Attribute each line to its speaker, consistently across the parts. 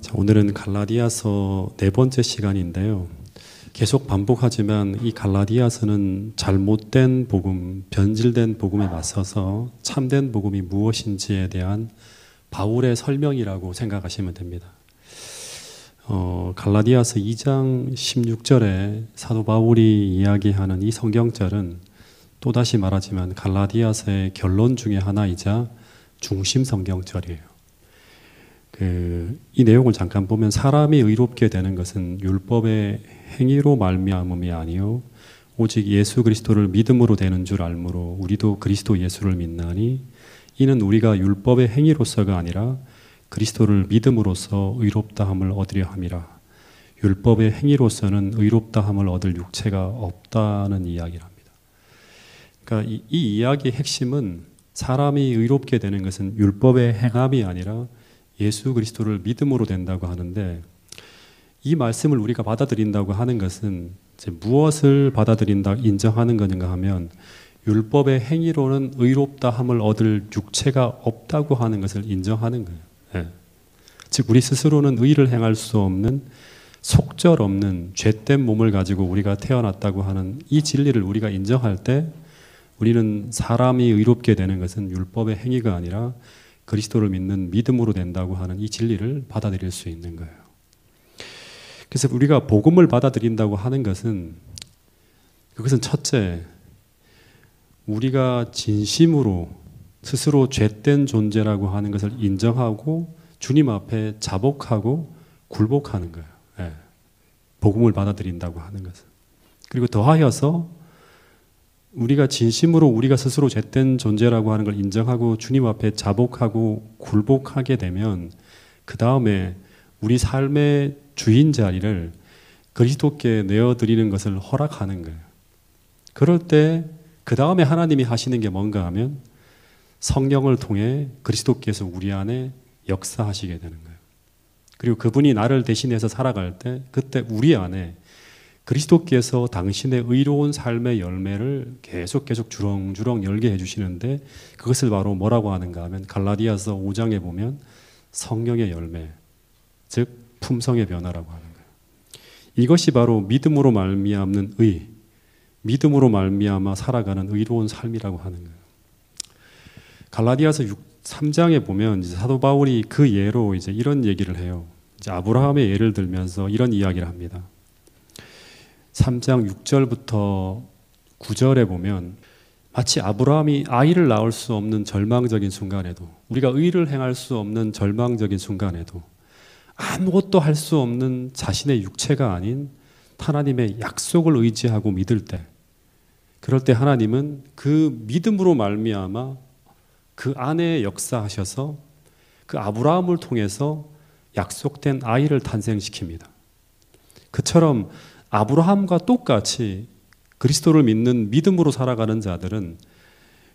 Speaker 1: 자, 오늘은 갈라디아서 네 번째 시간인데요. 계속 반복하지만 이 갈라디아서는 잘못된 복음, 변질된 복음에 맞서서 참된 복음이 무엇인지에 대한 바울의 설명이라고 생각하시면 됩니다. 갈라디아서 2장 16절에 사도 바울이 이야기하는 이 성경절은 또다시 말하지만 갈라디아서의 결론 중에 하나이자 중심 성경절이에요. 이 내용을 잠깐 보면 사람이 의롭게 되는 것은 율법의 행위로 말미암음이 아니요 오직 예수 그리스도를 믿음으로 되는 줄 알므로 우리도 그리스도 예수를 믿나니 이는 우리가 율법의 행위로서가 아니라 그리스도를 믿음으로써 의롭다함을 얻으려 함이라. 율법의 행위로서는 의롭다함을 얻을 육체가 없다는 이야기를 합니다. 그러니까 이 이야기의 핵심은 사람이 의롭게 되는 것은 율법의 행함이 아니라 예수 그리스도를 믿음으로 된다고 하는데, 이 말씀을 우리가 받아들인다고 하는 것은 이제 무엇을 받아들인다, 인정하는 것인가 하면 율법의 행위로는 의롭다함을 얻을 육체가 없다고 하는 것을 인정하는 거예요. 네. 즉 우리 스스로는 의를 행할 수 없는 속절없는 죄된 몸을 가지고 우리가 태어났다고 하는 이 진리를 우리가 인정할 때 우리는 사람이 의롭게 되는 것은 율법의 행위가 아니라 그리스도를 믿는 믿음으로 된다고 하는 이 진리를 받아들일 수 있는 거예요. 그래서 우리가 복음을 받아들인다고 하는 것은, 그것은 첫째, 우리가 진심으로 스스로 죄된 존재라고 하는 것을 인정하고 주님 앞에 자복하고 굴복하는 거예요. 네. 복음을 받아들인다고 하는 것은. 그리고 더하여서 우리가 진심으로 우리가 스스로 죄된 존재라고 하는 걸 인정하고 주님 앞에 자복하고 굴복하게 되면 그 다음에 우리 삶의 주인 자리를 그리스도께 내어드리는 것을 허락하는 거예요. 그럴 때 그 다음에 하나님이 하시는 게 뭔가 하면 성령을 통해 그리스도께서 우리 안에 역사하시게 되는 거예요. 그리고 그분이 나를 대신해서 살아갈 때 그때 우리 안에 그리스도께서 당신의 의로운 삶의 열매를 계속 주렁주렁 열게 해주시는데, 그것을 바로 뭐라고 하는가 하면 갈라디아서 5장에 보면 성령의 열매, 즉 품성의 변화라고 하는 거예요. 이것이 바로 믿음으로 말미암는 의, 믿음으로 말미암아 살아가는 의로운 삶이라고 하는 거예요. 갈라디아서 3장에 보면 이제 사도 바울이 그 예로 이제 이런 얘기를 해요. 이제 아브라함의 예를 들면서 이런 이야기를 합니다. 3장 6절부터 9절에 보면 마치 아브라함이 아이를 낳을 수 없는 절망적인 순간에도, 우리가 의를 행할 수 없는 절망적인 순간에도 아무것도 할 수 없는 자신의 육체가 아닌 하나님의 약속을 의지하고 믿을 때, 그럴 때 하나님은 그 믿음으로 말미암아 그 안에 역사하셔서 그 아브라함을 통해서 약속된 아이를 탄생시킵니다. 그처럼 아브라함과 똑같이 그리스도를 믿는 믿음으로 살아가는 자들은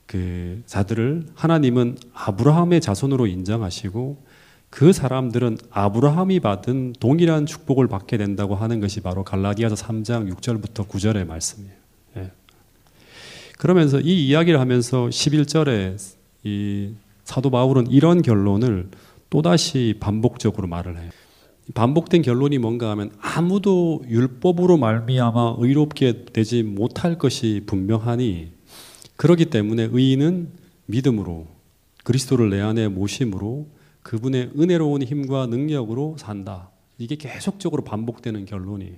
Speaker 1: 그 자들을 하나님은 아브라함의 자손으로 인정하시고 그 사람들은 아브라함이 받은 동일한 축복을 받게 된다고 하는 것이 바로 갈라디아서 3장 6절부터 9절의 말씀이에요. 예. 그러면서 이 이야기를 하면서 11절에 이 사도 바울은 이런 결론을 또다시 반복적으로 말을 해요. 반복된 결론이 뭔가 하면 아무도 율법으로 말미암아 의롭게 되지 못할 것이 분명하니, 그렇기 때문에 의인은 믿음으로 그리스도를 내 안에 모심으로 그분의 은혜로운 힘과 능력으로 산다. 이게 계속적으로 반복되는 결론이에요.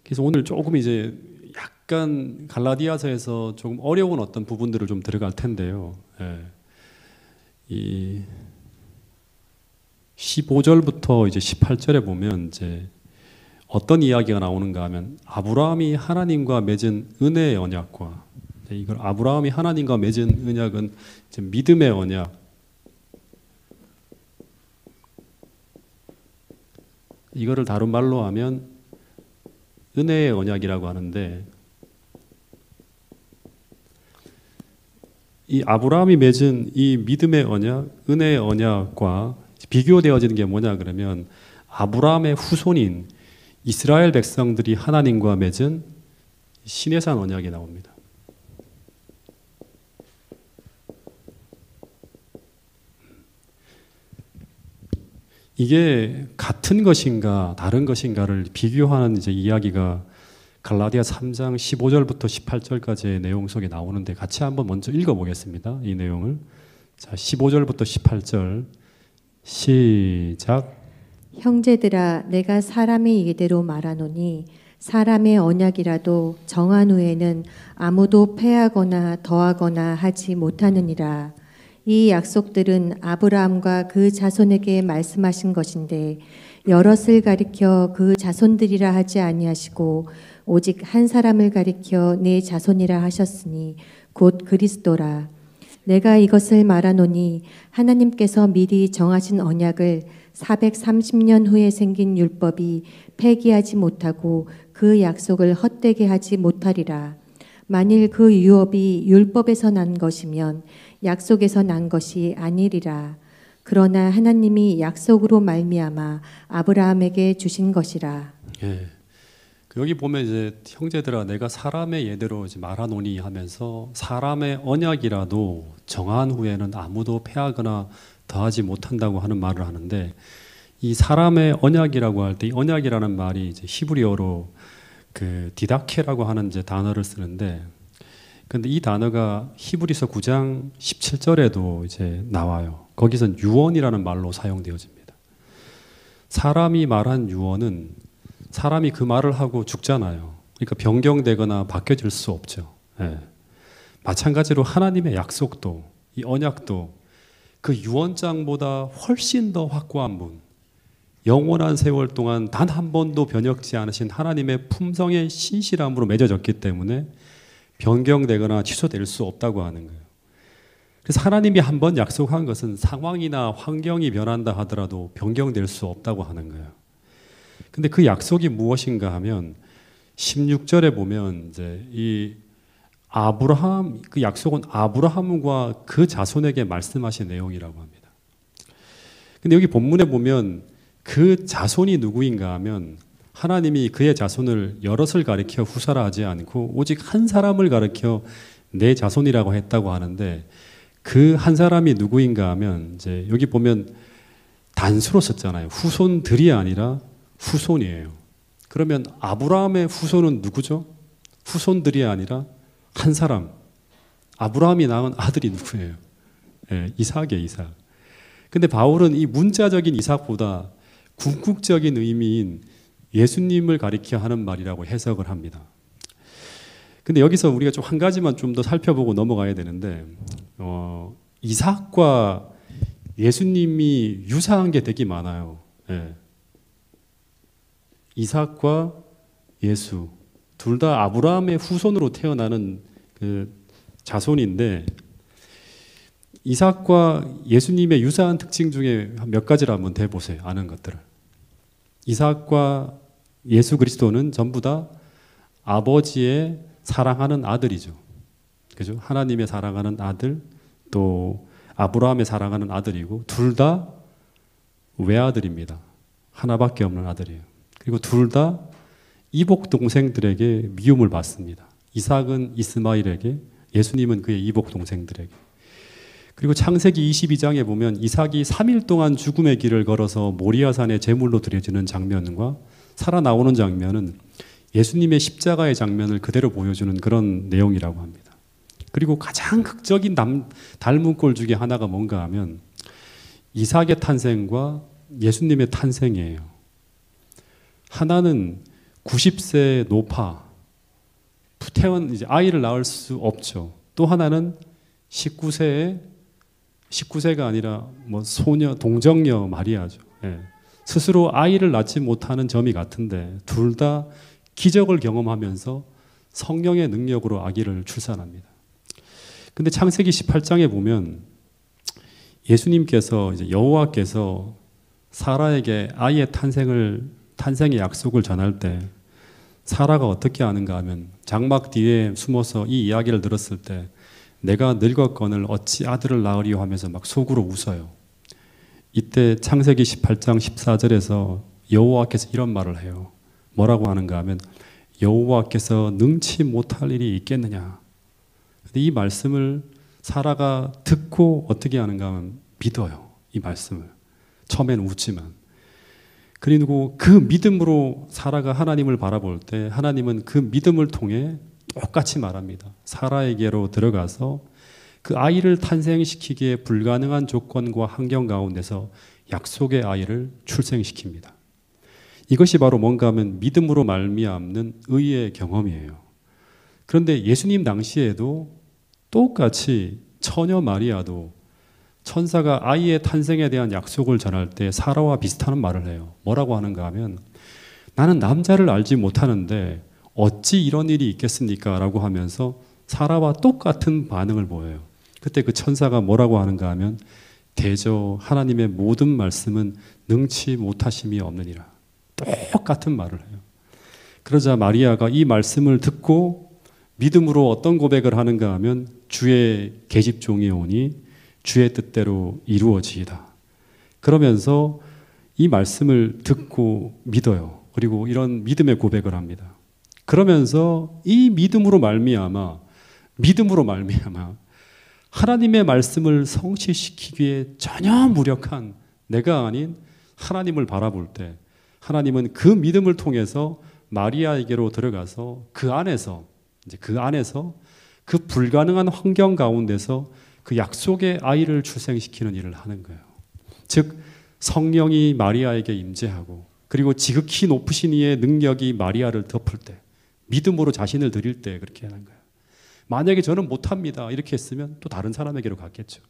Speaker 1: 그래서 오늘 조금 이제 약간 갈라디아서에서 조금 어려운 어떤 부분들을 좀 들어갈 텐데요. 예. 이 15절부터 이제 18절에 보면 이제 어떤 이야기가 나오는가 하면 아브라함이 하나님과 맺은 은혜의 언약과, 이걸 아브라함이 하나님과 맺은 언약은 이제 믿음의 언약, 이거를 다른 말로 하면 은혜의 언약이라고 하는데, 이 아브라함이 맺은 이 믿음의 언약, 은혜의 언약과 비교되어지는 게 뭐냐 그러면 아브라함의 후손인 이스라엘 백성들이 하나님과 맺은 시내산 언약이 나옵니다. 이게 같은 것인가 다른 것인가를 비교하는 이제 이야기가 갈라디아 3장 15절부터 18절까지의 내용 속에 나오는데 같이 한번 먼저 읽어보겠습니다. 이 내용을. 자, 15절부터 18절 시작.
Speaker 2: 형제들아, 내가 사람이 이대로 말하노니 사람의 언약이라도 정한 후에는 아무도 패하거나 더하거나 하지 못하느니라. 이 약속들은 아브라함과 그 자손에게 말씀하신 것인데 여럿을 가리켜 그 자손들이라 하지 아니하시고 오직 한 사람을 가리켜 내 자손이라 하셨으니 곧 그리스도라. 내가 이것을 말하노니 하나님께서 미리 정하신 언약을 430년 후에 생긴 율법이 폐기하지 못하고 그 약속을 헛되게 하지 못하리라. 만일 그 유업이 율법에서 난 것이면 약속에서 난 것이 아니리라. 그러나 하나님이 약속으로 말미암아 아브라함에게 주신 것이라.
Speaker 1: 예. 여기 보면 이제 형제들아 내가 사람의 예대로 이제 말하노니 하면서 사람의 언약이라도 정한 후에는 아무도 패하거나 더하지 못한다고 하는 말을 하는데 이 사람의 언약이라고 할 때 이 언약이라는 말이 이제 히브리어로 그 디다케라고 하는 이제 단어를 쓰는데 근데 이 단어가 히브리서 9장 17절에도 이제 나와요. 거기선 유언이라는 말로 사용되어집니다. 사람이 말한 유언은 사람이 그 말을 하고 죽잖아요. 그러니까 변경되거나 바뀌어질 수 없죠. 예. 마찬가지로 하나님의 약속도 이 언약도 그 유언장보다 훨씬 더 확고한 분, 영원한 세월 동안 단 한 번도 변혁지 않으신 하나님의 품성의 신실함으로 맺어졌기 때문에 변경되거나 취소될 수 없다고 하는 거예요. 그래서 하나님이 한 번 약속한 것은 상황이나 환경이 변한다 하더라도 변경될 수 없다고 하는 거예요. 근데 그 약속이 무엇인가 하면 16절에 보면 이제 이 아브라함 그 약속은 아브라함과 그 자손에게 말씀하신 내용이라고 합니다. 근데 여기 본문에 보면 그 자손이 누구인가 하면 하나님이 그의 자손을 여럿을 가리켜 후사라 하지 않고 오직 한 사람을 가리켜 내 자손이라고 했다고 하는데 그 한 사람이 누구인가 하면 이제 여기 보면 단수로 썼잖아요. 후손들이 아니라 후손이에요. 그러면 아브라함의 후손은 누구죠? 후손들이 아니라 한 사람. 아브라함이 낳은 아들이 누구예요? 예, 이삭이에요, 이삭. 근데 바울은 이 문자적인 이삭보다 궁극적인 의미인 예수님을 가리켜 하는 말이라고 해석을 합니다. 근데 여기서 우리가 좀 한 가지만 좀 더 살펴보고 넘어가야 되는데 이삭과 예수님이 유사한 게 되게 많아요. 예. 이삭과 예수 둘 다 아브라함의 후손으로 태어나는 그 자손인데 이삭과 예수님의 유사한 특징 중에 몇 가지를 한번 대보세요. 아는 것들을. 이삭과 예수 그리스도는 전부 다 아버지의 사랑하는 아들이죠. 그죠? 하나님의 사랑하는 아들, 또 아브라함의 사랑하는 아들이고 둘 다 외아들입니다. 하나밖에 없는 아들이에요. 그리고 둘 다 이복 동생들에게 미움을 받습니다. 이삭은 이스마엘에게, 예수님은 그의 이복 동생들에게. 그리고 창세기 22장에 보면 이삭이 3일 동안 죽음의 길을 걸어서 모리아산에 제물로 드려지는 장면과 살아나오는 장면은 예수님의 십자가의 장면을 그대로 보여주는 그런 내용이라고 합니다. 그리고 가장 극적인 닮은 꼴 중에 하나가 뭔가 하면 이삭의 탄생과 예수님의 탄생이에요. 하나는 90세 노파, 이제 아이를 낳을 수 없죠. 또 하나는 19세가 아니라 뭐 소녀, 동정녀 마리아죠. 예. 스스로 아이를 낳지 못하는 점이 같은데 둘 다 기적을 경험하면서 성령의 능력으로 아기를 출산합니다. 근데 창세기 18장에 보면 예수님께서 이제 여호와께서 사라에게 아이의 탄생의 약속을 전할 때 사라가 어떻게 하는가 하면 장막 뒤에 숨어서 이 이야기를 들었을 때 내가 늙었거늘 어찌 아들을 낳으리요 하면서 막 속으로 웃어요. 이때 창세기 18장 14절에서 여호와께서 이런 말을 해요. 뭐라고 하는가 하면 여호와께서 능치 못할 일이 있겠느냐. 근데 이 말씀을 사라가 듣고 어떻게 하는가 하면 믿어요. 이 말씀을. 처음엔 웃지만. 그리고 그 믿음으로 사라가 하나님을 바라볼 때 하나님은 그 믿음을 통해 똑같이 말합니다. 사라에게로 들어가서 그 아이를 탄생시키기에 불가능한 조건과 환경 가운데서 약속의 아이를 출생시킵니다. 이것이 바로 뭔가 하면 믿음으로 말미암는 의의 경험이에요. 그런데 예수님 당시에도 똑같이 처녀 마리아도 천사가 아이의 탄생에 대한 약속을 전할 때 사라와 비슷한 말을 해요. 뭐라고 하는가 하면 나는 남자를 알지 못하는데 어찌 이런 일이 있겠습니까? 라고 하면서 사라와 똑같은 반응을 보여요. 그때 그 천사가 뭐라고 하는가 하면 대저 하나님의 모든 말씀은 능치 못하심이 없느니라. 똑같은 말을 해요. 그러자 마리아가 이 말씀을 듣고 믿음으로 어떤 고백을 하는가 하면 주의 계집종이 오니 주의 뜻대로 이루어지이다. 그러면서 이 말씀을 듣고 믿어요. 그리고 이런 믿음의 고백을 합니다. 그러면서 이 믿음으로 말미암아 하나님의 말씀을 성취시키기에 전혀 무력한 내가 아닌 하나님을 바라볼 때 하나님은 그 믿음을 통해서 마리아에게로 들어가서 그 안에서 그 불가능한 환경 가운데서 그 약속의 아이를 출생시키는 일을 하는 거예요. 즉 성령이 마리아에게 임재하고 그리고 지극히 높으신 이의 능력이 마리아를 덮을 때 믿음으로 자신을 드릴 때 그렇게 하는 거예요. 만약에 저는 못합니다 이렇게 했으면 또 다른 사람에게로 갔겠죠.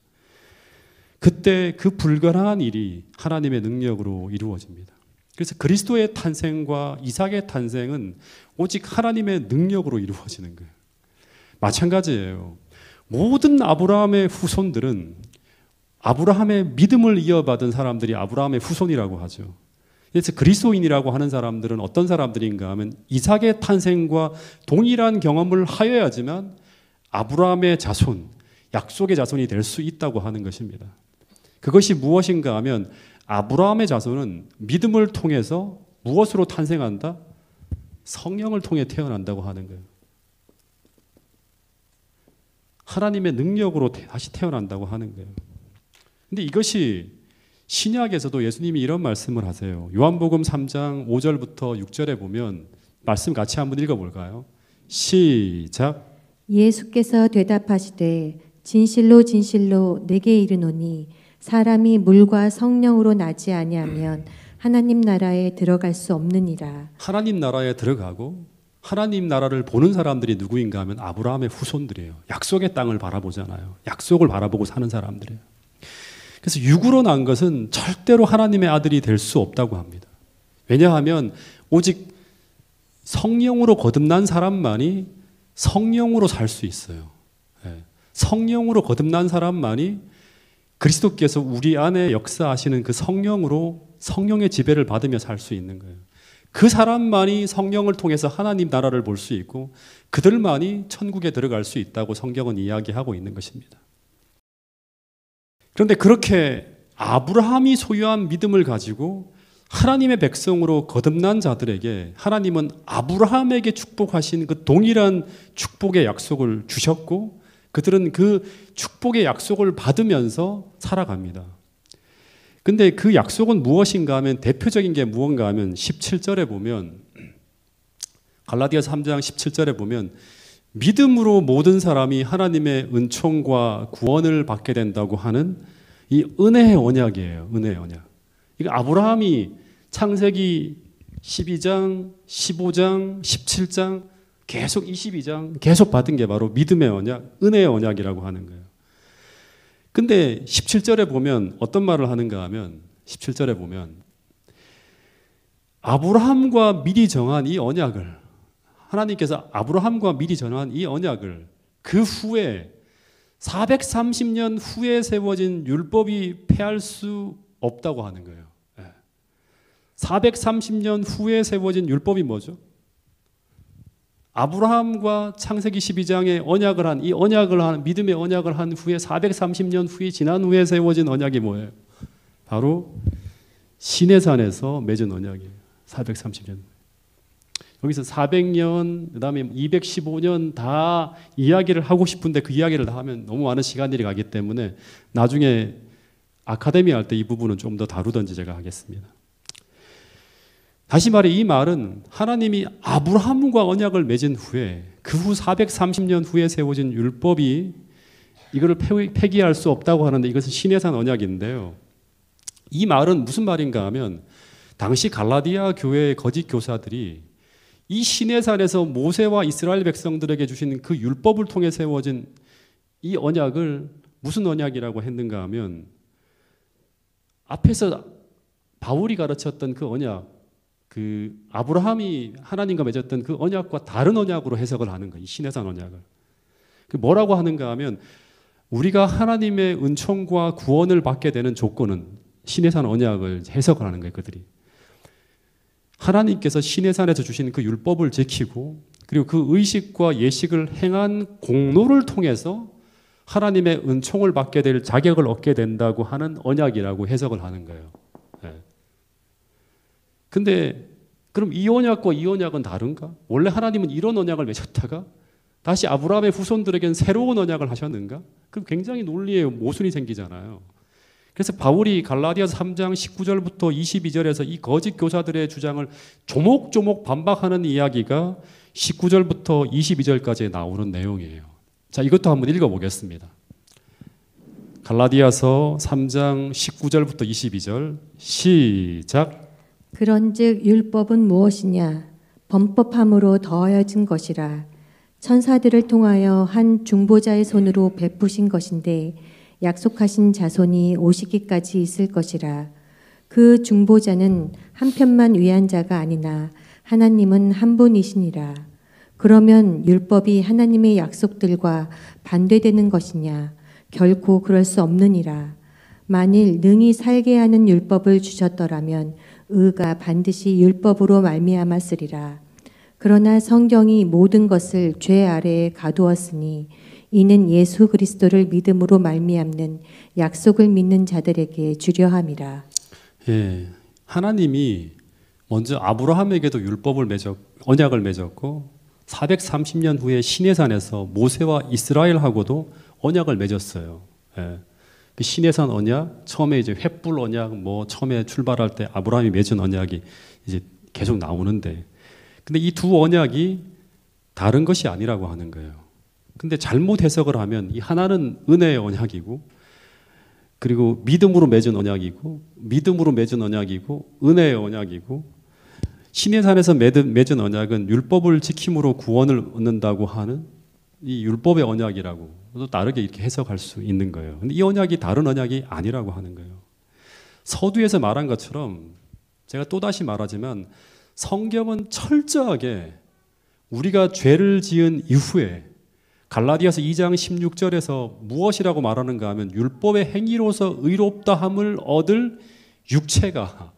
Speaker 1: 그때 그 불가능한 일이 하나님의 능력으로 이루어집니다. 그래서 그리스도의 탄생과 이삭의 탄생은 오직 하나님의 능력으로 이루어지는 거예요. 마찬가지예요. 모든 아브라함의 후손들은 아브라함의 믿음을 이어받은 사람들이 아브라함의 후손이라고 하죠. 그래서 그리스도인이라고 하는 사람들은 어떤 사람들인가 하면 이삭의 탄생과 동일한 경험을 하여야지만 아브라함의 자손, 약속의 자손이 될 수 있다고 하는 것입니다. 그것이 무엇인가 하면 아브라함의 자손은 믿음을 통해서 무엇으로 탄생한다? 성령을 통해 태어난다고 하는 거예요. 하나님의 능력으로 다시 태어난다고 하는 거예요. 근데 이것이 신약에서도 예수님이 이런 말씀을 하세요. 요한복음 3장 5절부터 6절에 보면 말씀 같이 한번 읽어볼까요? 시작.
Speaker 2: 예수께서 대답하시되 진실로 진실로 내게 이르노니 사람이 물과 성령으로 나지 아니하면 하나님 나라에 들어갈 수 없느니라. 하나님
Speaker 1: 나라에 들어가고 하나님 나라를 보는 사람들이 누구인가 하면 아브라함의 후손들이에요. 약속의 땅을 바라보잖아요. 약속을 바라보고 사는 사람들이에요. 그래서 육으로 난 것은 절대로 하나님의 아들이 될 수 없다고 합니다. 왜냐하면 오직 성령으로 거듭난 사람만이 성령으로 살 수 있어요. 성령으로 거듭난 사람만이 그리스도께서 우리 안에 역사하시는 그 성령으로 성령의 지배를 받으며 살 수 있는 거예요. 그 사람만이 성령을 통해서 하나님 나라를 볼 수 있고 그들만이 천국에 들어갈 수 있다고 성경은 이야기하고 있는 것입니다. 그런데 그렇게 아브라함이 소유한 믿음을 가지고 하나님의 백성으로 거듭난 자들에게 하나님은 아브라함에게 축복하신 그 동일한 축복의 약속을 주셨고 그들은 그 축복의 약속을 받으면서 살아갑니다. 근데 그 약속은 무엇인가 하면 대표적인 게 무언가 하면 17절에 보면 갈라디아서 3장 17절에 보면 믿음으로 모든 사람이 하나님의 은총과 구원을 받게 된다고 하는 이 은혜의 언약이에요. 은혜의 언약. 이거 아브라함이 창세기 12장, 15장, 17장 계속 22장 계속 받은 게 바로 믿음의 언약, 은혜의 언약이라고 하는 거예요. 근데 17절에 보면 어떤 말을 하는가 하면 17절에 보면 아브라함과 미리 정한 이 언약을 하나님께서 아브라함과 미리 정한 이 언약을 그 후에 430년 후에 세워진 율법이 폐할 수 없다고 하는 거예요. 430년 후에 세워진 율법이 뭐죠? 아브라함과 창세기 12장의 언약을 한 이 언약을 한 믿음의 언약을 한 후에 430년 후에 지난 후에 세워진 언약이 뭐예요? 바로 시내산에서 맺은 언약이에요. 430년. 여기서 400년, 그다음에 215년 다 이야기를 하고 싶은데 그 이야기를 다 하면 너무 많은 시간들이 가기 때문에 나중에 아카데미 할 때 이 부분은 좀 더 다루던지 제가 하겠습니다. 다시 말해 이 말은 하나님이 아브라함과 언약을 맺은 후에 그 후 430년 후에 세워진 율법이 이거를 폐기할 수 없다고 하는데 이것은 시내산 언약인데요. 이 말은 무슨 말인가 하면 당시 갈라디아 교회의 거짓 교사들이 이 시내산에서 모세와 이스라엘 백성들에게 주신 그 율법을 통해 세워진 이 언약을 무슨 언약이라고 했는가 하면 앞에서 바울이 가르쳤던 그 언약, 그 아브라함이 하나님과 맺었던 그 언약과 다른 언약으로 해석을 하는 거예요. 이 시내산 언약을. 그 뭐라고 하는가 하면 우리가 하나님의 은총과 구원을 받게 되는 조건은 시내산 언약을 해석을 하는 거예요. 그들이. 하나님께서 시내산에서 주신 그 율법을 지키고 그리고 그 의식과 예식을 행한 공로를 통해서 하나님의 은총을 받게 될 자격을 얻게 된다고 하는 언약이라고 해석을 하는 거예요. 근데 그럼 이 언약과 이 언약은 다른가? 원래 하나님은 이런 언약을 맺었다가 다시 아브라함의 후손들에게는 새로운 언약을 하셨는가? 그럼 굉장히 논리에 모순이 생기잖아요. 그래서 바울이 갈라디아서 3장 19절부터 22절에서 이 거짓 교사들의 주장을 조목조목 반박하는 이야기가 19절부터 22절까지 나오는 내용이에요. 자, 이것도 한번 읽어보겠습니다. 갈라디아서 3장 19절부터 22절 시작.
Speaker 2: 그런즉 율법은 무엇이냐? 범법함으로 더하여진 것이라. 천사들을 통하여 한 중보자의 손으로 베푸신 것인데 약속하신 자손이 오시기까지 있을 것이라. 그 중보자는 한편만 위한 자가 아니나 하나님은 한 분이시니라. 그러면 율법이 하나님의 약속들과 반대되는 것이냐? 결코 그럴 수 없느니라. 만일 능히 살게 하는 율법을 주셨더라면 의가 반드시 율법으로 말미암았으리라. 그러나 성경이 모든 것을 죄 아래에 가두었으니 이는 예수 그리스도를 믿음으로 말미암는 약속을 믿는 자들에게 주려 함이라.
Speaker 1: 예, 하나님이 먼저 아브라함에게도 언약을 맺었고 430년 후에 시내산에서 모세와 이스라엘하고도 언약을 맺었어요. 예. 그 시내산 언약, 처음에 이제 횃불 언약, 처음에 출발할 때 아브라함이 맺은 언약이 이제 계속 나오는데, 근데 이 두 언약이 다른 것이 아니라고 하는 거예요. 근데 잘못 해석을 하면 이 하나는 은혜의 언약이고, 그리고 믿음으로 맺은 언약이고, 믿음으로 맺은 언약이고, 은혜의 언약이고, 시내산에서 맺은 언약은 율법을 지킴으로 구원을 얻는다고 하는 이 율법의 언약이라고 또 다르게 이렇게 해석할 수 있는 거예요. 근데 이 언약이 다른 언약이 아니라고 하는 거예요. 서두에서 말한 것처럼 제가 또다시 말하지만 성경은 철저하게 우리가 죄를 지은 이후에 갈라디아서 2장 16절에서 무엇이라고 말하는가 하면 율법의 행위로서 의롭다함을 얻을 육체가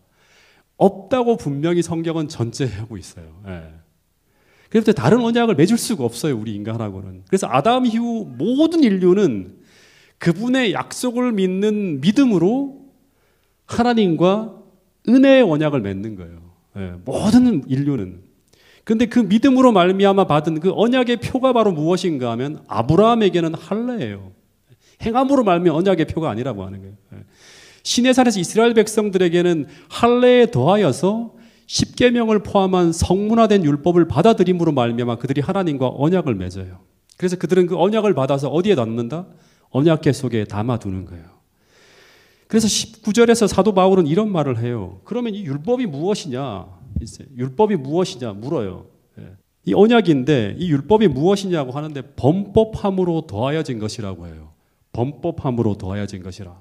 Speaker 1: 없다고 분명히 성경은 전제하고 있어요. 예. 그래서 다른 언약을 맺을 수가 없어요, 우리 인간하고는. 그래서 아담 이후 모든 인류는 그분의 약속을 믿는 믿음으로 하나님과 은혜의 언약을 맺는 거예요. 예, 모든 인류는. 그런데 그 믿음으로 말미암아 받은 그 언약의 표가 바로 무엇인가 하면 아브라함에게는 할례예요. 행함으로 말미암아 언약의 표가 아니라고 하는 거예요. 예. 시내산에서 이스라엘 백성들에게는 할례에 더하여서 십계명을 포함한 성문화된 율법을 받아들임으로 말미암아 그들이 하나님과 언약을 맺어요. 그래서 그들은 그 언약을 받아서 어디에 넣는다? 언약궤 속에 담아두는 거예요. 그래서 19절에서 사도 바울은 이런 말을 해요. 그러면 이 율법이 무엇이냐? 율법이 무엇이냐 물어요. 이 언약인데 이 율법이 무엇이냐고 하는데 범법함으로 더하여진 것이라고 해요. 범법함으로 더하여진 것이라.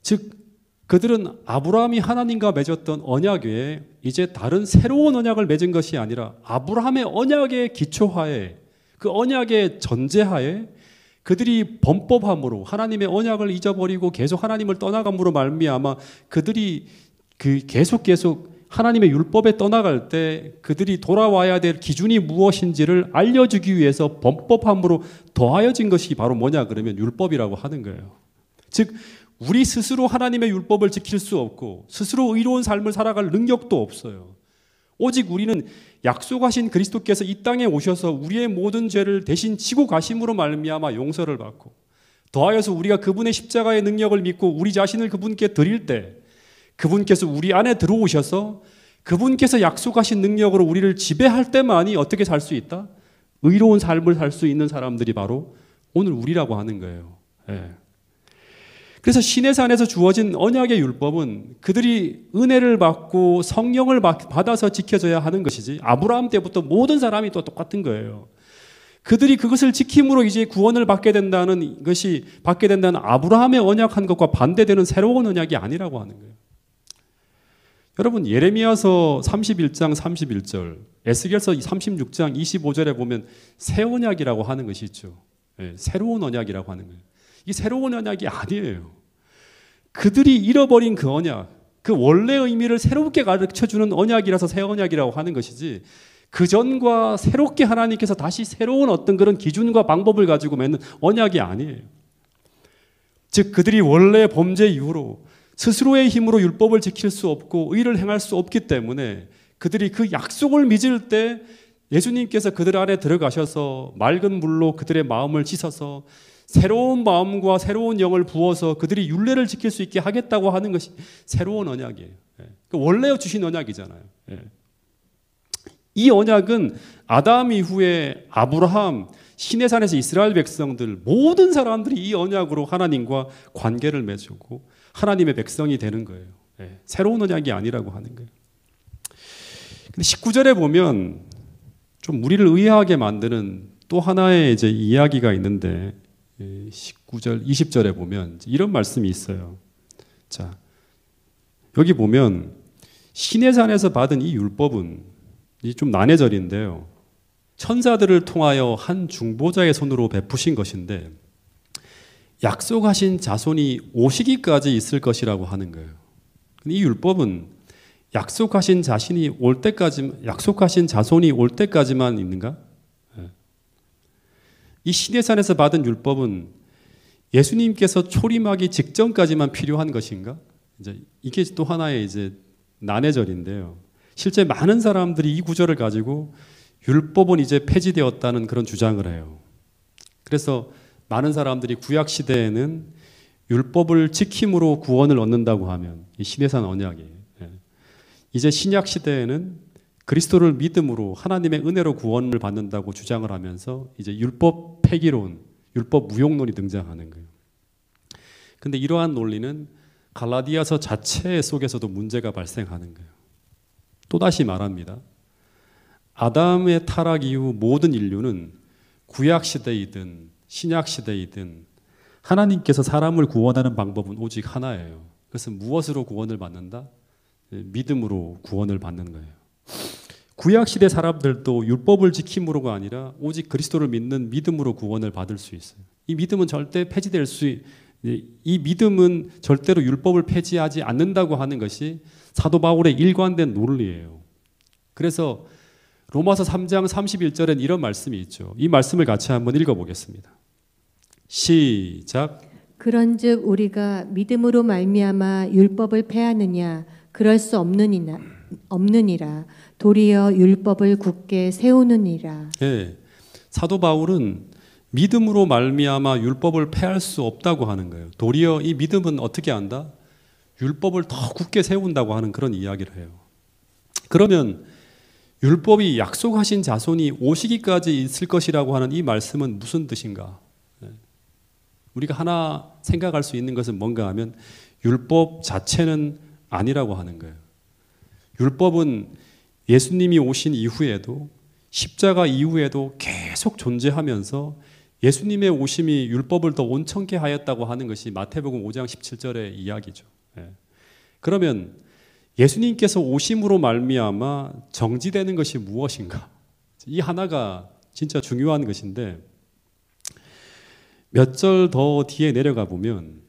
Speaker 1: 즉 그들은 아브라함이 하나님과 맺었던 언약 외에 이제 다른 새로운 언약을 맺은 것이 아니라 아브라함의 언약의 기초하에 그 언약의 전제하에 그들이 범법함으로 하나님의 언약을 잊어버리고 계속 하나님을 떠나감으로 말미암아 그들이 계속 하나님의 율법에 떠나갈 때 그들이 돌아와야 될 기준이 무엇인지를 알려주기 위해서 범법함으로 더하여진 것이 바로 뭐냐 그러면 율법이라고 하는 거예요. 즉 우리 스스로 하나님의 율법을 지킬 수 없고 스스로 의로운 삶을 살아갈 능력도 없어요. 오직 우리는 약속하신 그리스도께서 이 땅에 오셔서 우리의 모든 죄를 대신 지고 가심으로 말미암아 용서를 받고, 더하여서 우리가 그분의 십자가의 능력을 믿고 우리 자신을 그분께 드릴 때 그분께서 우리 안에 들어오셔서 그분께서 약속하신 능력으로 우리를 지배할 때만이 어떻게 살 수 있다? 의로운 삶을 살 수 있는 사람들이 바로 오늘 우리라고 하는 거예요. 예. 그래서 시내산에서 주어진 언약의 율법은 그들이 은혜를 받고 성령을 받아서 지켜져야 하는 것이지, 아브라함 때부터 모든 사람이 또 똑같은 거예요. 그들이 그것을 지킴으로 이제 구원을 받게 된다는 아브라함의 언약한 것과 반대되는 새로운 언약이 아니라고 하는 거예요. 여러분, 예레미야서 31장 31절, 에스겔서 36장 25절에 보면 새 언약이라고 하는 것이 있죠. 네, 새로운 언약이라고 하는 거예요. 이 새로운 언약이 아니에요. 그들이 잃어버린 그 언약, 그 원래 의미를 새롭게 가르쳐주는 언약이라서 새 언약이라고 하는 것이지, 그 전과 새롭게 하나님께서 다시 새로운 어떤 그런 기준과 방법을 가지고 맺는 언약이 아니에요. 즉 그들이 원래 범죄 이후로 스스로의 힘으로 율법을 지킬 수 없고 의를 행할 수 없기 때문에 그들이 그 약속을 믿을 때 예수님께서 그들 안에 들어가셔서 맑은 물로 그들의 마음을 씻어서 새로운 마음과 새로운 영을 부어서 그들이 율례를 지킬 수 있게 하겠다고 하는 것이 새로운 언약이에요. 원래 주신 언약이잖아요. 이 언약은 아담 이후에 아브라함, 시내산에서 이스라엘 백성들, 모든 사람들이 이 언약으로 하나님과 관계를 맺고 하나님의 백성이 되는 거예요. 새로운 언약이 아니라고 하는 거예요. 근데 19절에 보면 좀 우리를 의아하게 만드는 또 하나의 이제 이야기가 있는데, 19절, 20절에 보면 이런 말씀이 있어요. 자, 여기 보면 시내산에서 받은 이 율법은 좀 난해절인데요, 천사들을 통하여 한 중보자의 손으로 베푸신 것인데 약속하신 자손이 오시기까지 있을 것이라고 하는 거예요. 이 율법은 약속하신 자손이 올 때까지만 있는가? 이 시내산에서 받은 율법은 예수님께서 초림하기 직전까지만 필요한 것인가? 이게 또 하나의 이제 난해절인데요. 실제 많은 사람들이 이 구절을 가지고 율법은 이제 폐지되었다는 그런 주장을 해요. 그래서 많은 사람들이 구약 시대에는 율법을 지킴으로 구원을 얻는다고 하면 이 시내산 언약이에요. 이제 신약 시대에는 그리스도를 믿음으로 하나님의 은혜로 구원을 받는다고 주장을 하면서 이제 율법 폐기론, 율법 무용론이 등장하는 거예요. 근데 이러한 논리는 갈라디아서 자체 속에서도 문제가 발생하는 거예요. 또다시 말합니다. 아담의 타락 이후 모든 인류는 구약 시대이든 신약 시대이든 하나님께서 사람을 구원하는 방법은 오직 하나예요. 그것은 무엇으로 구원을 받는다? 믿음으로 구원을 받는 거예요. 구약 시대 사람들도 율법을 지킴으로가 아니라 오직 그리스도를 믿는 믿음으로 구원을 받을 수 있어요. 이 믿음은 절대 폐지될 이 믿음은 절대로 율법을 폐지하지 않는다고 하는 것이 사도 바울의 일관된 논리예요. 그래서 로마서 3장 31절엔 이런 말씀이 있죠. 이 말씀을 같이 한번 읽어보겠습니다. 시작.
Speaker 2: 그런즉 우리가 믿음으로 말미암아 율법을 폐하느냐? 그럴 수 없느니라. 도리어 율법을 굳게 세우느니라.
Speaker 1: 네, 사도 바울은 믿음으로 말미암아 율법을 폐할 수 없다고 하는 거예요. 도리어 이 믿음은 어떻게 한다? 율법을 더 굳게 세운다고 하는 그런 이야기를 해요. 그러면 율법이 약속하신 자손이 오시기까지 있을 것이라고 하는 이 말씀은 무슨 뜻인가? 우리가 하나 생각할 수 있는 것은 뭔가 하면 율법 자체는 아니라고 하는 거예요. 율법은 예수님이 오신 이후에도 십자가 이후에도 계속 존재하면서 예수님의 오심이 율법을 더 온천케 하였다고 하는 것이 마태복음 5장 17절의 이야기죠. 그러면 예수님께서 오심으로 말미암아 정지되는 것이 무엇인가? 이 하나가 진짜 중요한 것인데, 몇 절 더 뒤에 내려가 보면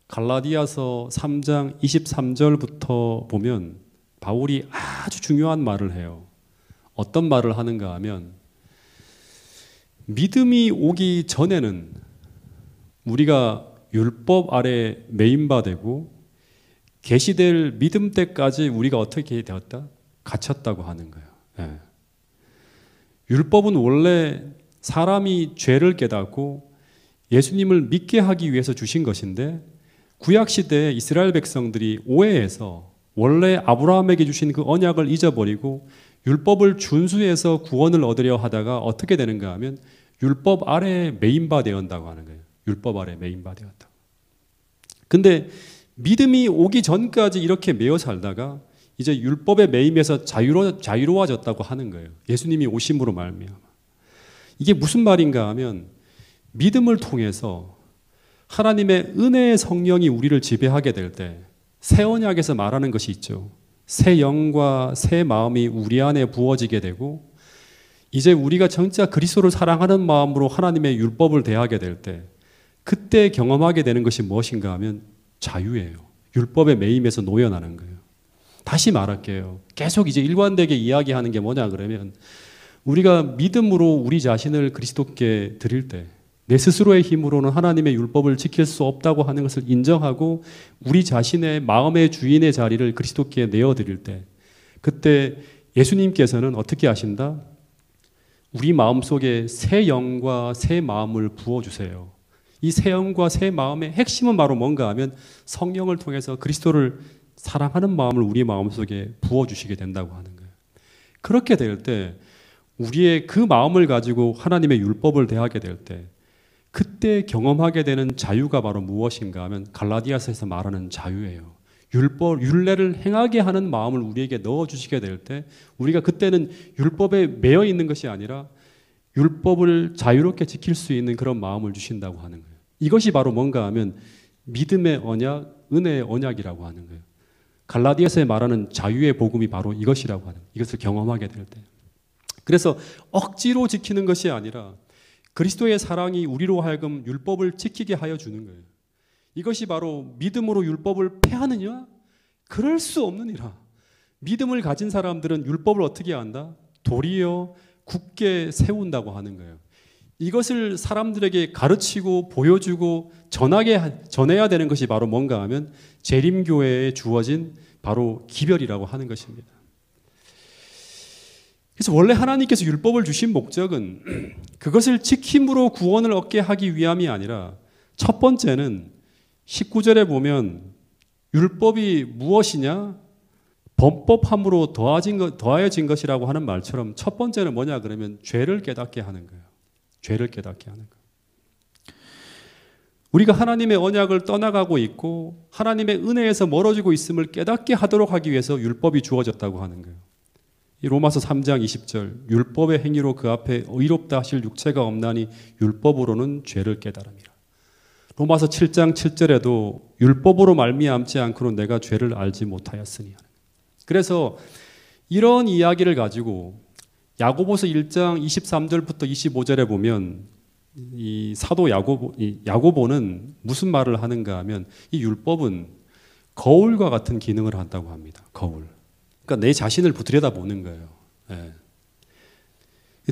Speaker 1: 갈라디아서 3장 23절부터 보면 바울이 아주 중요한 말을 해요. 어떤 말을 하는가 하면, 믿음이 오기 전에는 우리가 율법 아래 메인바 되고 계시될 믿음 때까지 우리가 어떻게 되었다? 갇혔다고 하는 거예요. 예. 율법은 원래 사람이 죄를 깨닫고 예수님을 믿게 하기 위해서 주신 것인데 구약 시대에 이스라엘 백성들이 오해해서 원래 아브라함에게 주신 그 언약을 잊어버리고 율법을 준수해서 구원을 얻으려 하다가 어떻게 되는가 하면 율법 아래에 매인바 되었다고 하는 거예요. 율법 아래에 매인바 되었다. 근데 믿음이 오기 전까지 이렇게 매여 살다가 이제 율법의 매임에서 자유로워졌다고 하는 거예요. 예수님이 오심으로 말미암아. 이게 무슨 말인가 하면 믿음을 통해서 하나님의 은혜의 성령이 우리를 지배하게 될 때 새 언약에서 말하는 것이 있죠. 새 영과 새 마음이 우리 안에 부어지게 되고 이제 우리가 진짜 그리스도를 사랑하는 마음으로 하나님의 율법을 대하게 될 때 그때 경험하게 되는 것이 무엇인가 하면 자유예요. 율법의 매임에서 놓여나는 거예요. 다시 말할게요. 계속 이제 일관되게 이야기하는 게 뭐냐 그러면 우리가 믿음으로 우리 자신을 그리스도께 드릴 때 내 스스로의 힘으로는 하나님의 율법을 지킬 수 없다고 하는 것을 인정하고 우리 자신의 마음의 주인의 자리를 그리스도께 내어드릴 때 그때 예수님께서는 어떻게 하신다? 우리 마음속에 새 영과 새 마음을 부어주세요. 이 새 영과 새 마음의 핵심은 바로 뭔가 하면 성령을 통해서 그리스도를 사랑하는 마음을 우리 마음속에 부어주시게 된다고 하는 거예요. 그렇게 될 때 우리의 그 마음을 가지고 하나님의 율법을 대하게 될 때 그때 경험하게 되는 자유가 바로 무엇인가 하면 갈라디아서에서 말하는 자유예요. 율례를 행하게 하는 마음을 우리에게 넣어주시게 될 때 우리가 그때는 율법에 매여 있는 것이 아니라 율법을 자유롭게 지킬 수 있는 그런 마음을 주신다고 하는 거예요. 이것이 바로 뭔가 하면 믿음의 언약, 은혜의 언약이라고 하는 거예요. 갈라디아서에 말하는 자유의 복음이 바로 이것이라고 하는 거예요. 이것을 경험하게 될 때. 그래서 억지로 지키는 것이 아니라 그리스도의 사랑이 우리로 하여금 율법을 지키게 하여 주는 거예요. 이것이 바로 믿음으로 율법을 폐하느냐? 그럴 수 없느니라. 믿음을 가진 사람들은 율법을 어떻게 한다? 도리어 굳게 세운다고 하는 거예요. 이것을 사람들에게 가르치고 보여주고 전해야 되는 것이 바로 뭔가 하면 재림교회에 주어진 바로 기별이라고 하는 것입니다. 그래서 원래 하나님께서 율법을 주신 목적은 그것을 지킴으로 구원을 얻게 하기 위함이 아니라 첫 번째는 19절에 보면 율법이 무엇이냐? 범법함으로 더하여진 것이라고 하는 말처럼 첫 번째는 뭐냐 그러면 죄를 깨닫게 하는 거예요. 죄를 깨닫게 하는 거예요. 우리가 하나님의 언약을 떠나가고 있고 하나님의 은혜에서 멀어지고 있음을 깨닫게 하도록 하기 위해서 율법이 주어졌다고 하는 거예요. 이 로마서 3장 20절 율법의 행위로 그 앞에 의롭다 하실 육체가 없나니 율법으로는 죄를 깨달음이라. 로마서 7장 7절에도 율법으로 말미암지 않고는 내가 죄를 알지 못하였으니. 그래서 이런 이야기를 가지고 야고보서 1장 23절부터 25절에 보면 이 사도 야고보는 무슨 말을 하는가 하면 이 율법은 거울과 같은 기능을 한다고 합니다. 거울. 그러니까 내 자신을 들여다보는 거예요. 예.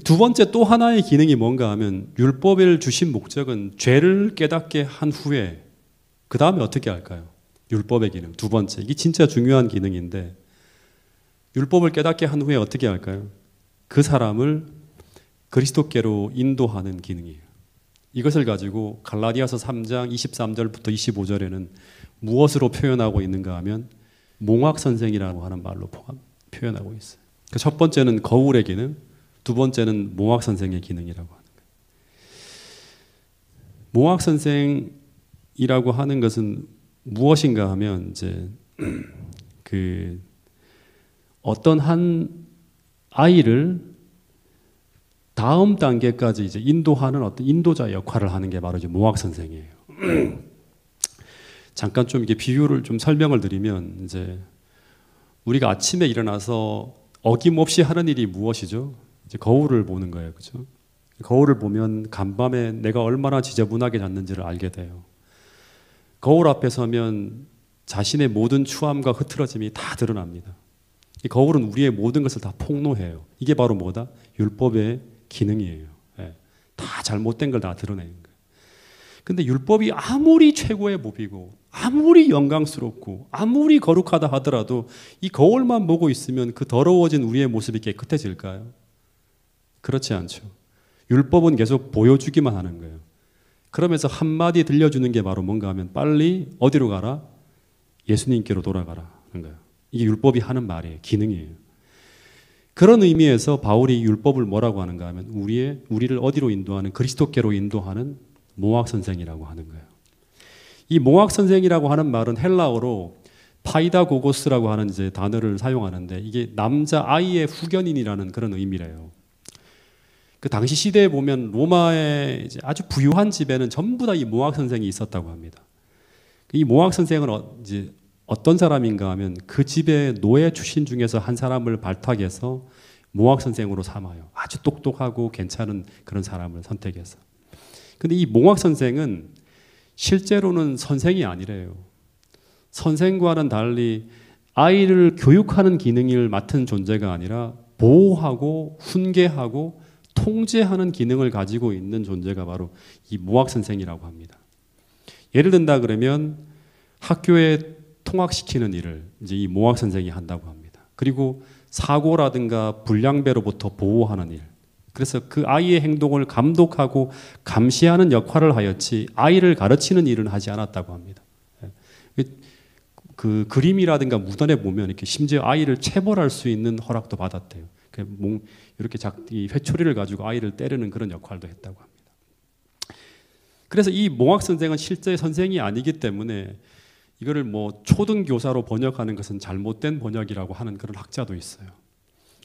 Speaker 1: 두 번째 또 하나의 기능이 뭔가 하면 율법을 주신 목적은 죄를 깨닫게 한 후에 그 다음에 어떻게 할까요? 율법의 기능. 두 번째. 이게 진짜 중요한 기능인데 율법을 깨닫게 한 후에 어떻게 할까요? 그 사람을 그리스도께로 인도하는 기능이에요. 이것을 가지고 갈라디아서 3장 23절부터 25절에는 무엇으로 표현하고 있는가 하면 몽학선생이라고 하는 말로 표현하고 있어요. 첫 번째는 거울의 기능, 두 번째는 몽학선생의 기능이라고 하는 거예요. 몽학선생이라고 하는 것은 무엇인가 하면 이제 그 어떤 한 아이를 다음 단계까지 이제 인도하는 어떤 인도자 역할을 하는 게 바로 이제 몽학 선생이에요. 잠깐 좀 이게 비유를 좀 설명을 드리면 이제 우리가 아침에 일어나서 어김없이 하는 일이 무엇이죠? 이제 거울을 보는 거예요, 그렇죠? 거울을 보면 간밤에 내가 얼마나 지저분하게 잤는지를 알게 돼요. 거울 앞에 서면 자신의 모든 추함과 흐트러짐이 다 드러납니다. 이 거울은 우리의 모든 것을 다 폭로해요. 이게 바로 뭐다? 율법의 기능이에요. 예. 다 잘못된 걸 다 드러내는 거예요. 근데 율법이 아무리 최고의 법이고 아무리 영광스럽고 아무리 거룩하다 하더라도 이 거울만 보고 있으면 그 더러워진 우리의 모습이 깨끗해질까요? 그렇지 않죠. 율법은 계속 보여주기만 하는 거예요. 그러면서 한마디 들려주는 게 바로 뭔가 하면 빨리 어디로 가라? 예수님께로 돌아가라 하는 거예요. 이게 율법이 하는 말이에요. 기능이에요. 그런 의미에서 바울이 율법을 뭐라고 하는가 하면 우리를 어디로 인도하는 그리스도께로 인도하는 모학 선생이라고 하는 거예요. 이 모학 선생이라고 하는 말은 헬라어로 파이다고고스라고 하는 이제 단어를 사용하는데 이게 남자 아이의 후견인이라는 그런 의미래요. 그 당시 시대에 보면 로마의 이제 아주 부유한 집에는 전부 다 이 모학 선생이 있었다고 합니다. 이 모학 선생은 이제 어떤 사람인가 하면 그 집의 노예 출신 중에서 한 사람을 발탁해서 모학 선생으로 삼아요. 아주 똑똑하고 괜찮은 그런 사람을 선택해서. 근데 이 모학 선생은 실제로는 선생이 아니래요. 선생과는 달리 아이를 교육하는 기능을 맡은 존재가 아니라 보호하고 훈계하고 통제하는 기능을 가지고 있는 존재가 바로 이 모학 선생이라고 합니다. 예를 든다 그러면 학교에 통학시키는 일을 이제 이 모학 선생이 한다고 합니다. 그리고 사고라든가 불량배로부터 보호하는 일. 그래서 그 아이의 행동을 감독하고 감시하는 역할을 하였지 아이를 가르치는 일은 하지 않았다고 합니다. 그 그림이라든가 무단에 보면 이렇게 심지어 아이를 체벌할 수 있는 허락도 받았대요. 이렇게 이 회초리를 가지고 아이를 때리는 그런 역할도 했다고 합니다. 그래서 이 모학 선생은 실제 선생이 아니기 때문에 이거를 뭐 초등교사로 번역하는 것은 잘못된 번역이라고 하는 그런 학자도 있어요.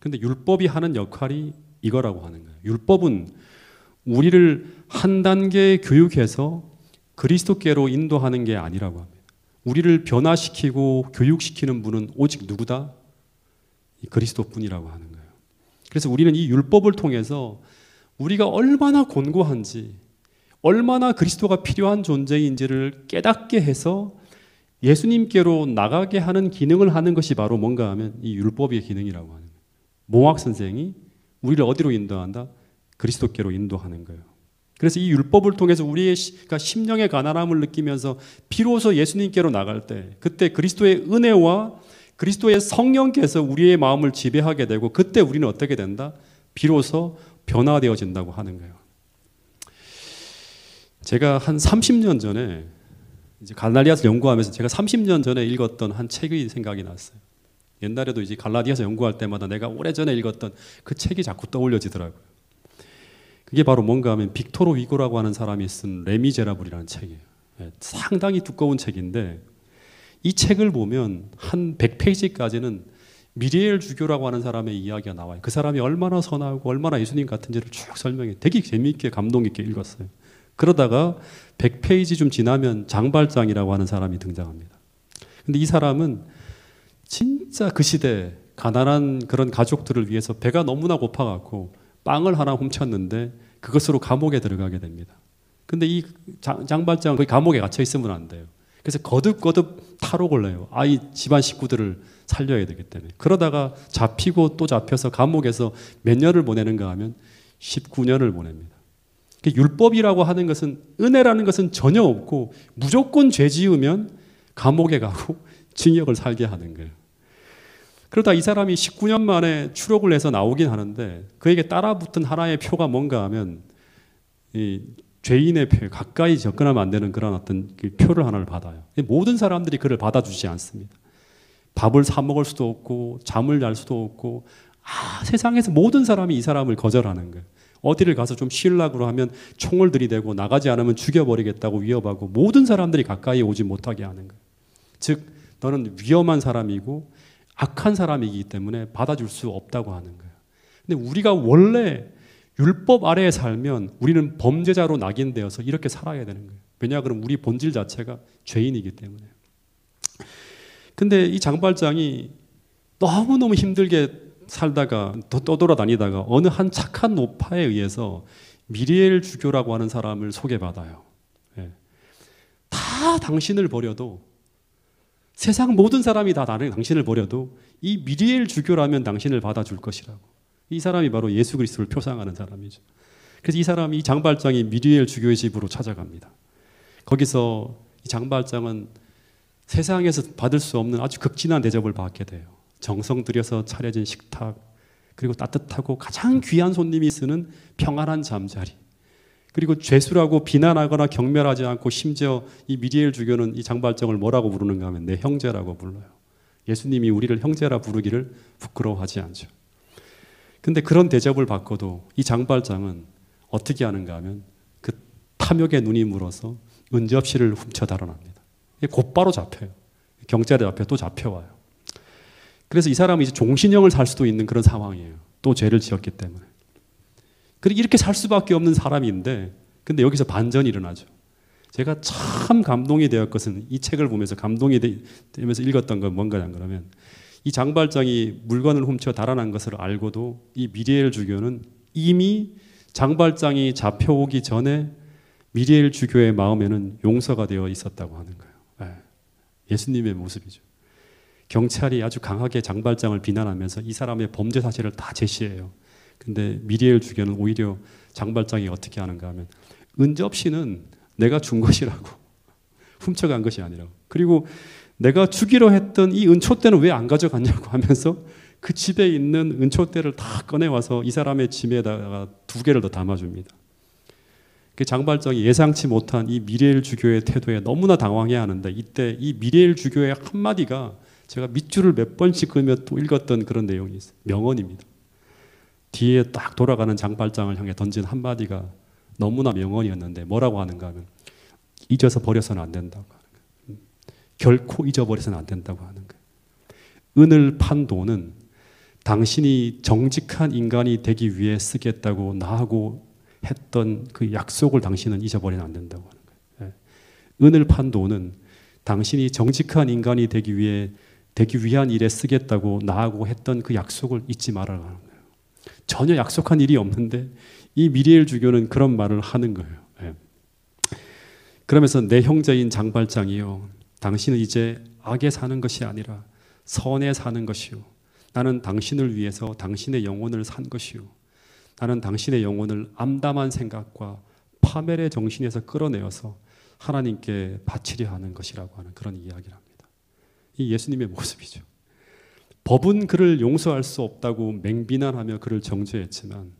Speaker 1: 그런데 율법이 하는 역할이 이거라고 하는 거예요. 율법은 우리를 한 단계 교육해서 그리스도께로 인도하는 게 아니라고 합니다. 우리를 변화시키고 교육시키는 분은 오직 누구다? 그리스도뿐이라고 하는 거예요. 그래서 우리는 이 율법을 통해서 우리가 얼마나 곤고한지, 얼마나 그리스도가 필요한 존재인지를 깨닫게 해서 예수님께로 나가게 하는 기능을 하는 것이 바로 뭔가 하면 이 율법의 기능이라고 하는 거예요. 모학 선생이 우리를 어디로 인도한다? 그리스도께로 인도하는 거예요. 그래서 이 율법을 통해서 우리의 심령의 가난함을 느끼면서 비로소 예수님께로 나갈 때 그때 그리스도의 은혜와 그리스도의 성령께서 우리의 마음을 지배하게 되고 그때 우리는 어떻게 된다? 비로소 변화되어진다고 하는 거예요. 제가 한 30년 전에 이제 갈라디아서 연구하면서 제가 30년 전에 읽었던 한 책이 생각이 났어요. 옛날에도 이제 갈라디아서 연구할 때마다 내가 오래전에 읽었던 그 책이 자꾸 떠올려지더라고요. 그게 바로 뭔가 하면 빅토르 위고라고 하는 사람이 쓴 레미제라블이라는 책이에요. 상당히 두꺼운 책인데 이 책을 보면 한 100페이지까지는 미리엘 주교라고 하는 사람의 이야기가 나와요. 그 사람이 얼마나 선하고 얼마나 예수님 같은지를 쭉 설명해. 되게 재미있게 감동 있게 읽었어요. 그러다가 100페이지 좀 지나면 장발장이라고 하는 사람이 등장합니다. 근데 이 사람은 진짜 그 시대 가난한 그런 가족들을 위해서 배가 너무나 고파갖고 빵을 하나 훔쳤는데 그것으로 감옥에 들어가게 됩니다. 근데 이 장발장은 거기 감옥에 갇혀 있으면 안 돼요. 그래서 거듭거듭 탈옥을 해요. 아이 집안 식구들을 살려야 되기 때문에. 그러다가 잡히고 또 잡혀서 감옥에서 몇 년을 보내는가 하면 19년을 보냅니다. 율법이라고 하는 것은 은혜라는 것은 전혀 없고 무조건 죄 지으면 감옥에 가고 징역을 살게 하는 거예요. 그러다 이 사람이 19년 만에 추록을 해서 나오긴 하는데 그에게 따라붙은 하나의 표가 뭔가 하면 이 죄인의 표, 가까이 접근하면 안 되는 그런 어떤 표를 하나를 받아요. 모든 사람들이 그를 받아주지 않습니다. 밥을 사 먹을 수도 없고 잠을 잘 수도 없고 세상에서 모든 사람이 이 사람을 거절하는 거예요. 어디를 가서 좀 쉬려고 하면 총을 들이대고 나가지 않으면 죽여버리겠다고 위협하고 모든 사람들이 가까이 오지 못하게 하는 거예요. 즉 너는 위험한 사람이고 악한 사람이기 때문에 받아줄 수 없다고 하는 거예요. 근데 우리가 원래 율법 아래에 살면 우리는 범죄자로 낙인되어서 이렇게 살아야 되는 거예요. 왜냐 그럼 우리 본질 자체가 죄인이기 때문에. 근데 이 장발장이 너무너무 힘들게 살다가 떠돌아다니다가 어느 한 착한 노파에 의해서 미리엘 주교라고 하는 사람을 소개받아요. 다 당신을 버려도 세상 모든 사람이 다 당신을 버려도 이 미리엘 주교라면 당신을 받아줄 것이라고. 이 사람이 바로 예수 그리스도를 표상하는 사람이죠. 그래서 이 사람이, 이 장발장이 미리엘 주교의 집으로 찾아갑니다. 거기서 이 장발장은 세상에서 받을 수 없는 아주 극진한 대접을 받게 돼요. 정성 들여서 차려진 식탁, 그리고 따뜻하고 가장 귀한 손님이 쓰는 평안한 잠자리, 그리고 죄수라고 비난하거나 경멸하지 않고 심지어 이 미리엘 주교는 이 장발장을 뭐라고 부르는가 하면 내 형제라고 불러요. 예수님이 우리를 형제라 부르기를 부끄러워하지 않죠. 근데 그런 대접을 받고도 이 장발장은 어떻게 하는가 하면 그 탐욕의 눈이 물어서 은접시를 훔쳐 달아납니다. 곧바로 잡혀요. 경찰에 잡혀 또 잡혀와요. 그래서 이 사람은 이제 종신형을 살 수도 있는 그런 상황이에요. 또 죄를 지었기 때문에. 그리고 이렇게 살 수밖에 없는 사람인데, 근데 여기서 반전이 일어나죠. 제가 참 감동이 되었 것은 이 책을 보면서 감동이 되면서 읽었던 건 뭔가 그러면 이 장발장이 물건을 훔쳐 달아난 것을 알고도 이 미리엘 주교는 이미 장발장이 잡혀오기 전에 미리엘 주교의 마음에는 용서가 되어 있었다고 하는 거예요. 예수님의 모습이죠. 경찰이 아주 강하게 장발장을 비난하면서 이 사람의 범죄 사실을 다 제시해요. 근데 미리엘 주교는 오히려 장발장이 어떻게 하는가 하면 은접시는 내가 준 것이라고, 훔쳐간 것이 아니라고. 그리고 내가 주기로 했던 이 은초대는 왜 안 가져갔냐고 하면서 그 집에 있는 은초대를 다 꺼내와서 이 사람의 짐에다가 2개를 더 담아줍니다. 그 장발장이 예상치 못한 이 미리엘 주교의 태도에 너무나 당황해야 하는데, 이때 이 미리엘 주교의 한마디가 제가 밑줄을 몇 번씩 그으며 또 읽었던 그런 내용이 있어요. 명언입니다. 뒤에 딱 돌아가는 장발장을 향해 던진 한마디가 너무나 명언이었는데 뭐라고 하는가 하면 잊어서 버려서는 안 된다고 하는 거예요. 결코 잊어버려서는 안 된다고 하는 거예요. 은을 판 돈은 당신이 정직한 인간이 되기 위해 쓰겠다고 나하고 했던 그 약속을 당신은 잊어버리면 안 된다고 하는 거예요. 은을 판 돈은 당신이 정직한 인간이 되기 위한 일에 쓰겠다고 나하고 했던 그 약속을 잊지 말아라 하는 거예요. 전혀 약속한 일이 없는데 이 미리엘 주교는 그런 말을 하는 거예요. 그러면서 내 형제인 장발장이요, 당신은 이제 악에 사는 것이 아니라 선에 사는 것이요, 나는 당신을 위해서 당신의 영혼을 산 것이요, 나는 당신의 영혼을 암담한 생각과 파멸의 정신에서 끌어내어서 하나님께 바치려 하는 것이라고 하는 그런 이야기를 합니다. 이 예수님의 모습이죠. 법은 그를 용서할 수 없다고 맹비난하며 그를 정죄했지만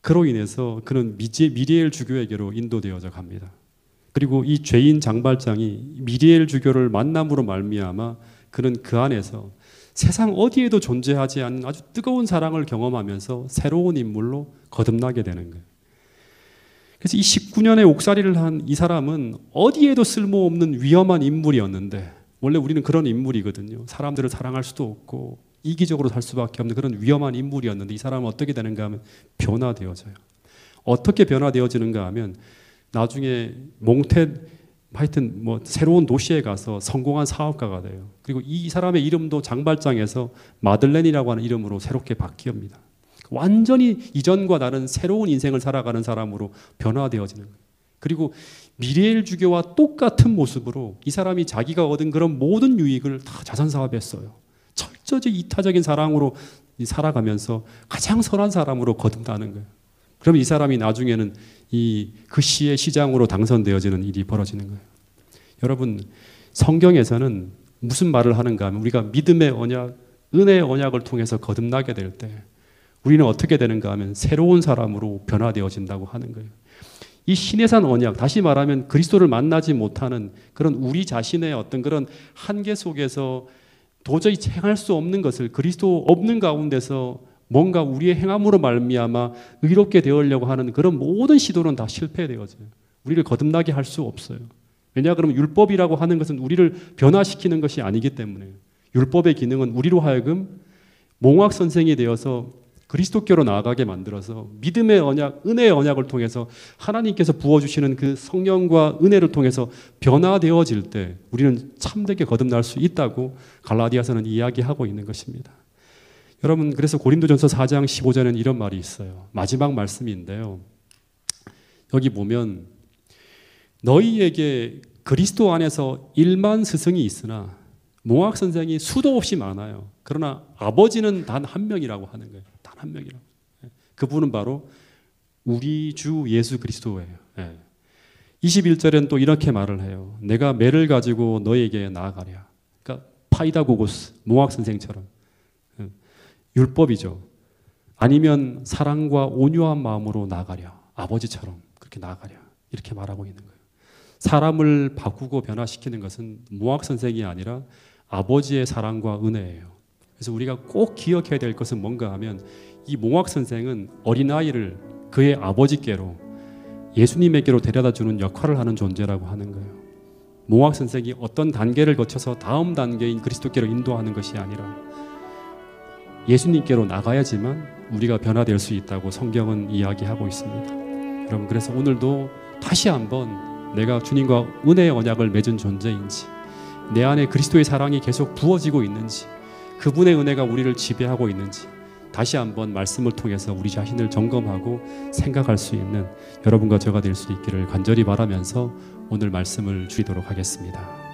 Speaker 1: 그로 인해서 그는 미리엘 주교에게로 인도되어져 갑니다. 그리고 이 죄인 장발장이 미리엘 주교를 만남으로 말미암아 그는 그 안에서 세상 어디에도 존재하지 않는 아주 뜨거운 사랑을 경험하면서 새로운 인물로 거듭나게 되는 거예요. 그래서 이 19년의 옥살이를 한 이 사람은 어디에도 쓸모없는 위험한 인물이었는데, 원래 우리는 그런 인물이거든요. 사람들을 사랑할 수도 없고 이기적으로 살 수밖에 없는 그런 위험한 인물이었는데 이 사람은 어떻게 되는가 하면 변화되어져요. 어떻게 변화되어지는가 하면 나중에 하여튼 새로운 도시에 가서 성공한 사업가가 돼요. 그리고 이 사람의 이름도 장발장에서 마들렌이라고 하는 이름으로 새롭게 바뀝니다. 완전히 이전과 다른 새로운 인생을 살아가는 사람으로 변화되어지는 거예요. 그리고 미리엘 주교와 똑같은 모습으로 이 사람이 자기가 얻은 그런 모든 유익을 다 자선사업에 써요. 철저히 이타적인 사랑으로 살아가면서 가장 선한 사람으로 거듭나는 거예요. 그럼 이 사람이 나중에는 그 시의 시장으로 당선되어지는 일이 벌어지는 거예요. 여러분, 성경에서는 무슨 말을 하는가 하면 우리가 믿음의 언약, 은혜의 언약을 통해서 거듭나게 될 때 우리는 어떻게 되는가 하면 새로운 사람으로 변화되어진다고 하는 거예요. 이 신해산 언약, 다시 말하면 그리스도를 만나지 못하는 그런 우리 자신의 어떤 그런 한계 속에서 도저히 행할 수 없는 것을 그리스도 없는 가운데서 뭔가 우리의 행함으로 말미암아 의롭게 되으려고 하는 그런 모든 시도는 다 실패되어져요. 우리를 거듭나게 할 수 없어요. 왜냐 그러면 율법이라고 하는 것은 우리를 변화시키는 것이 아니기 때문에, 율법의 기능은 우리로 하여금 몽학 선생이 되어서 그리스도께로 나아가게 만들어서 믿음의 언약, 은혜의 언약을 통해서 하나님께서 부어주시는 그 성령과 은혜를 통해서 변화되어질 때 우리는 참되게 거듭날 수 있다고 갈라디아서는 이야기하고 있는 것입니다. 여러분, 그래서 고린도전서 4장 15절에는 이런 말이 있어요. 마지막 말씀인데요. 여기 보면 너희에게 그리스도 안에서 1만 스승이 있으나 몽학 선생이 수도 없이 많아요. 그러나 아버지는 단 한 명이라고 하는 거예요. 단 한 명이라고. 그분은 바로 우리 주 예수 그리스도예요. 21절엔 또 이렇게 말을 해요. 내가 매를 가지고 너에게 나아가랴. 그러니까 파이다고고스 몽학 선생처럼 율법이죠. 아니면 사랑과 온유한 마음으로 나아가랴. 아버지처럼 그렇게 나아가랴. 이렇게 말하고 있는 거예요. 사람을 바꾸고 변화시키는 것은 몽학 선생이 아니라 아버지의 사랑과 은혜예요. 그래서 우리가 꼭 기억해야 될 것은 뭔가 하면 이 몽학 선생은 어린아이를 그의 아버지께로 예수님에게로 데려다 주는 역할을 하는 존재라고 하는 거예요. 몽학 선생이 어떤 단계를 거쳐서 다음 단계인 그리스도께로 인도하는 것이 아니라 예수님께로 나가야지만 우리가 변화될 수 있다고 성경은 이야기하고 있습니다. 여러분, 그래서 오늘도 다시 한번 내가 주님과 은혜의 언약을 맺은 존재인지, 내 안에 그리스도의 사랑이 계속 부어지고 있는지, 그분의 은혜가 우리를 지배하고 있는지 다시 한번 말씀을 통해서 우리 자신을 점검하고 생각할 수 있는 여러분과 저가 될 수 있기를 간절히 바라면서 오늘 말씀을 드리도록 하겠습니다.